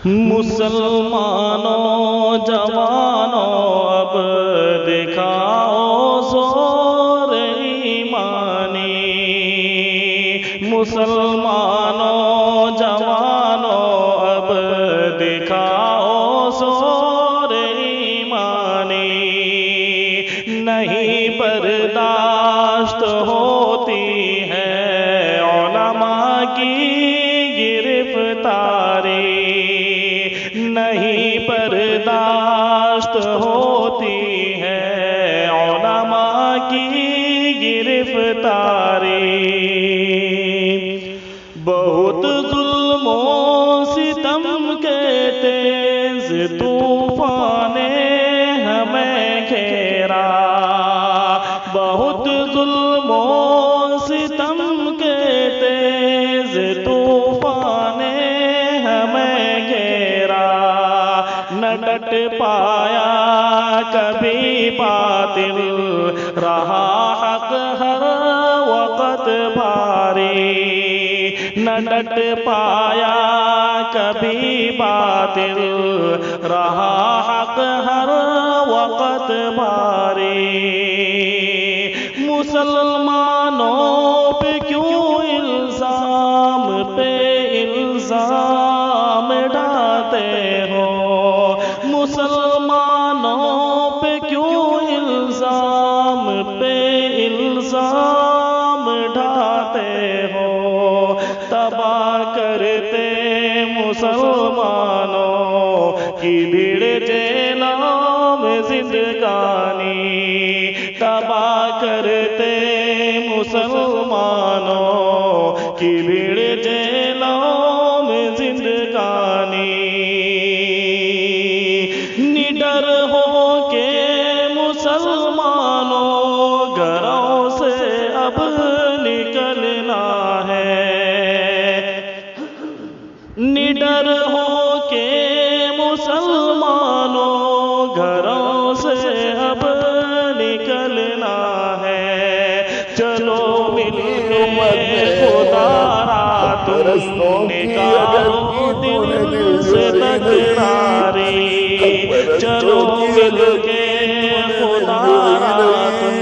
مسلمانوں جوانوں اب دکھاؤ زور ایمانی، مسلمانوں جوانوں اب دکھاؤ زور ایمانی، نہیں برداشت ہوتی ہے علماء کی گرفتاری، نہیں برداشت ہوتی ہے علماء کی گرفتاری، بہت ظلم و ستم کے تیز طوفان نے ہمیں گھیرا، بہت ظلم و ستم کے تیز طوفان نے ہمیں گھیرا، نہ ڈٹ پایا کبھی باطل، رہا حق ہر وقت بھاری، نہ ڈٹ پایا کبھی باطل، رہا حق ہر وقت بھاری، مسلمانوں پہ کیوں الزام پہ الزام ڈالتے ہو، مسلمانوں پہ کیوں الزام پہ الزام ڈالتے ہو، تباہ کرتے مسلمانوں کی بھیڑ جیلوں میں زندگانی، تباہ کرتے مسلمانوں کی بھیڑ جیلوں میں زندگانی، نڈر ہو کے مسلمانوں گھروں سے اب نکلنا ہے، نڈر ہو کے مسلمانوں گھروں سے اب نکلنا ہے، چلو مل کے خدا را تم نکالو دل سے تکراری، چلو مل کے خدا را تم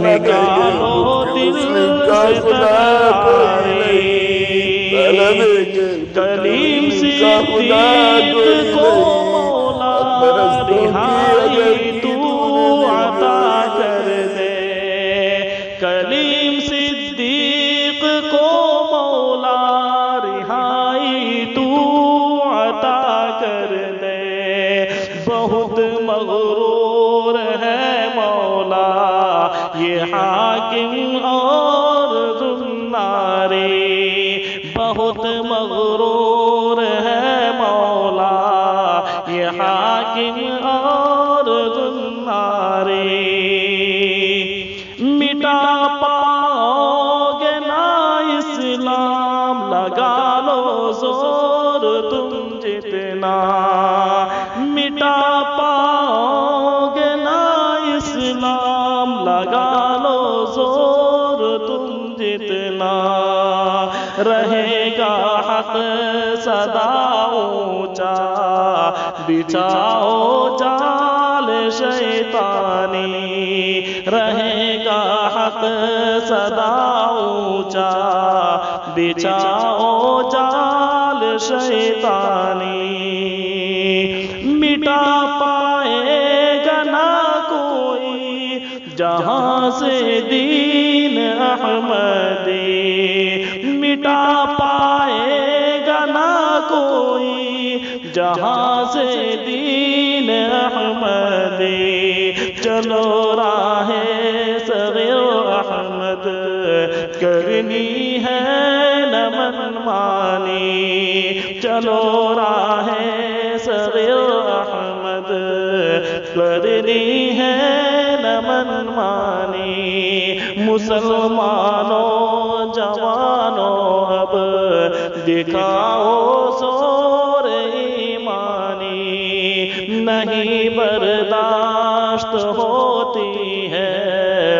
نکالو دل سے تکراری، کلیم صدیق کو مولا رہائی تو عطا کر دے، کلیم صدیق کو مولا رہائی تو عطا کر دے، بہت مغرور ہے مولا یہ حاکم اور ذوالناری، بہت مغرور ہے مولا یہ حاکم اور ذوالناری، مٹا پاؤ گے نا اسلام لگا لو زور تم جتنا، مٹا پاؤ گے نا اسلام لگا لو زور تم جتنا، رہے گا حق سدا اونچا، بچھاؤ جال شیطانی، رہے گا حق سدا اونچا، بچھاؤ جال شیطانی، مٹا پائے گا نہ کوئی جہاں سے دین احمدی، مٹا پائے گا نہ کوئی جہاں سے دین احمدی، چلو راہ صغیر احمد کرنی ہے نہ منمانی، چلو راہ صغیر احمد کرنی ہے نہ منمانی، مسلمانوں جوانوں اب دکھاؤ زور ایمانی، نہیں برداشت ہوتی ہے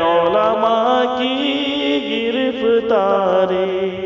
علماء کی گرفتاری۔